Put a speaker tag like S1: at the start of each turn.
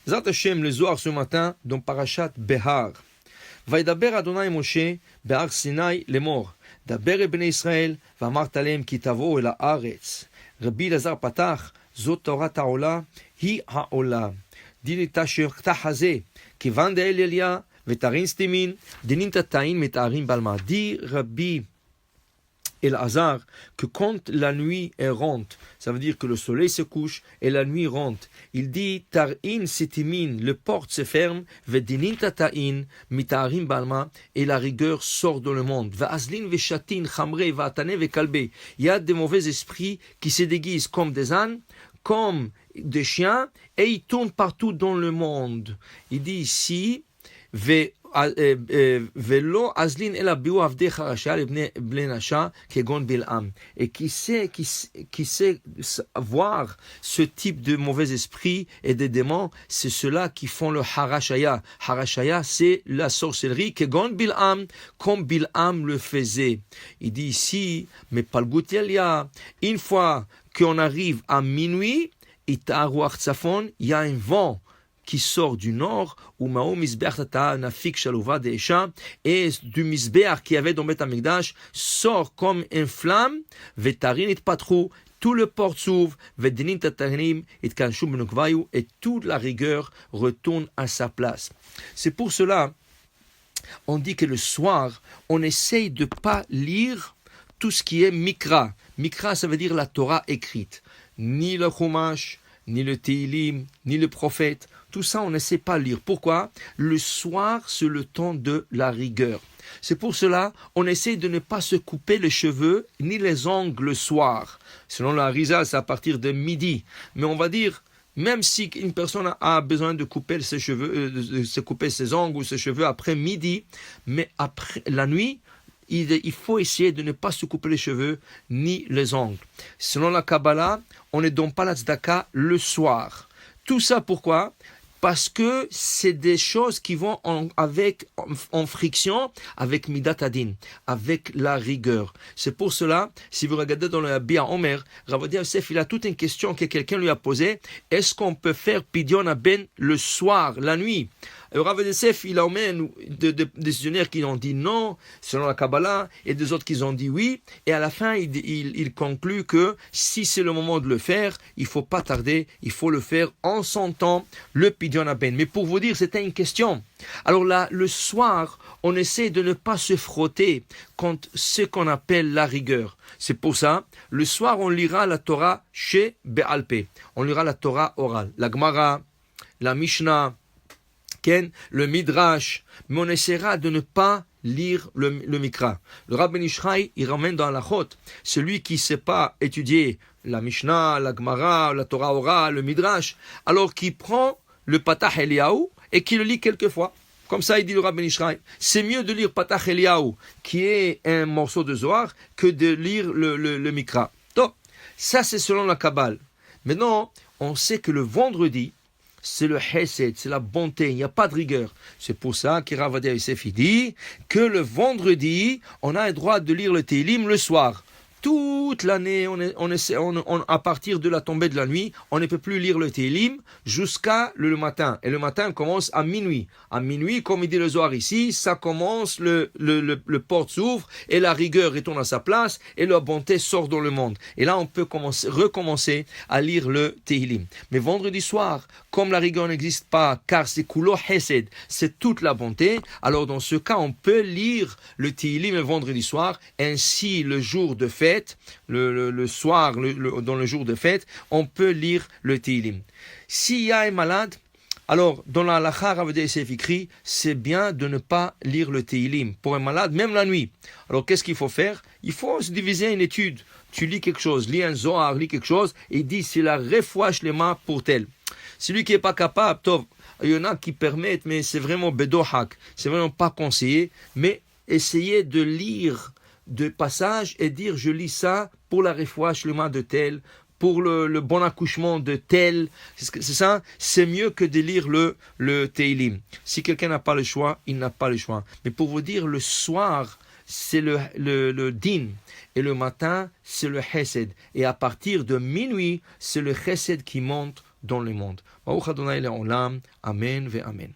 S1: Zat Hashem, le Zohar ce matin, dans Parashat Behar. Vaidaber Adonai Moshe, Behar Sinai, les morts. Daber Bnei Israël, Vamart Alem ki tavo el haaretz. Rabbi Lazar Patach, Zot Torah Ta'ola, Hi Ha'ola. Din Tasher Tahaze, Kivan de Elia, Vetarin Stimin, Dinin Tatain Metarim Balma. Dit Rabbi El-Hazar, que quand la nuit est rentre, ça veut dire que le soleil se couche et la nuit rentre. Il dit Tarin Sitimin, le porte se ferme, Vedinin Tatain, Mitarim Balma, et la rigueur sort dans le monde. Va'azlin Veshatin, Chamre, Va'atane Vekalbe. Il y a des mauvais esprits qui se déguisent comme des ânes, comme des chiens, et ils tournent partout dans le monde. Il dit ici, Velo azlin ela biu avdecha rasha lebne nasha kegon bil'am. Et qui sait voir ce type de mauvais esprit et de démons, c'est ceux-là qui font le harashaya. Harashaya, c'est la sorcellerie, kegon bil'am, comme Bil'am le faisait. Il dit ici, mais palgutelia, une fois qu'on arrive à minuit, itaruach tsafon, il y a un vent qui sort du nord, ou Mao Misbeach Tata Nafik Shalouva Deisha, et du Misbeach qui avait dans Beth Amikdash sort comme une flamme, Vetarin it Patrou, tout le port s'ouvre, Vedinin Tatarim it Kanshum Benukvayu, et toute la rigueur retourne à sa place. C'est pour cela, on dit que le soir, on essaye de ne pas lire tout ce qui est Mikra. Mikra, ça veut dire la Torah écrite. Ni le Chumash, ni le Teilim, ni le prophète. Tout ça, on ne sait pas lire. Pourquoi? Le soir, c'est le temps de la rigueur. C'est pour cela, on essaie de ne pas se couper les cheveux ni les ongles le soir. Selon la Harizal, c'est à partir de midi. Mais on va dire, même si une personne a besoin de couper ses cheveux, de se couper ses ongles ou ses cheveux après midi, mais après la nuit, il faut essayer de ne pas se couper les cheveux ni les ongles. Selon la Kabbalah, on ne donne pas la tzedaka le soir. Tout ça pourquoi? Parce que c'est des choses qui vont en friction avec Midat Adin, avec la rigueur. C'est pour cela, si vous regardez dans le Bia Omer, Rav Ovadia Yosef, il a toute une question que quelqu'un lui a posée. Est-ce qu'on peut faire Pidyon Aben le soir, la nuit? Rav Ovadia Yosef, il a des décisionnaires qui ont dit non, selon la Kabbalah, et des autres qui ont dit oui. Et à la fin, il conclut que si c'est le moment de le faire, il ne faut pas tarder, il faut le faire en son temps, le Pidyon Aben. Mais pour vous dire, c'était une question. Alors là, le soir, on essaie de ne pas se frotter contre ce qu'on appelle la rigueur. C'est pour ça, le soir, on lira la Torah chez Be'alpé. On lira la Torah orale, la Gemara, la Mishnah, le Midrash, mais on essaiera de ne pas lire le Mikra. Le Rabbi Nishraï, il ramène dans la Chot, celui qui ne sait pas étudier la Mishnah, la Gemara, la Torah orale, le Midrash, alors qu'il prend le Patach Eliyahu et qu'il le lit quelquefois. Comme ça, il dit le Rabbi Nishraï. C'est mieux de lire Patach Eliyahu, qui est un morceau de Zohar, que de lire le Mikra. Donc, ça c'est selon la Kabbale. Maintenant, on sait que le vendredi, c'est le Hesed, c'est la bonté, il n'y a pas de rigueur. C'est pour ça que Rav Ovadia Yosef dit que le vendredi, on a le droit de lire le Teilim le soir. Toute l'année, à partir de la tombée de la nuit, on ne peut plus lire le Teilim jusqu'à le matin. Et le matin commence à minuit. À minuit, comme il dit le Zohar ici, ça commence, le porte s'ouvre et la rigueur retourne à sa place et la bonté sort dans le monde. Et là, on peut recommencer à lire le Teilim. Mais vendredi soir, comme la rigueur n'existe pas, car c'est Kulo Hesed, c'est toute la bonté, alors dans ce cas, on peut lire le Teilim le vendredi soir, ainsi le jour de fête, le soir, dans le jour de fête, on peut lire le Teilim. S'il y a un malade, alors dans la halakha, Rav Ovadia Yosef écrit, c'est bien de ne pas lire le Teilim pour un malade, même la nuit. Alors qu'est-ce qu'il faut faire? Il faut se diviser une étude. Tu lis quelque chose, lis un Zohar, lis quelque chose, et dis c'est la refouach lema pour tel. Celui qui n'est pas capable, il y en a qui permettent, mais c'est vraiment bedohak, c'est vraiment pas conseillé, mais essayez de lire de passages et dire je lis ça pour la refouach lema de tel, pour le bon accouchement de tel, c'est ça, c'est mieux que de lire le Teilim. Si quelqu'un n'a pas le choix, il n'a pas le choix. Mais pour vous dire, le soir, c'est le din, et le matin, c'est le chesed. Et à partir de minuit, c'est le chesed qui monte dans le monde. Baruch Adonai Le'olam. Amen ve Amen.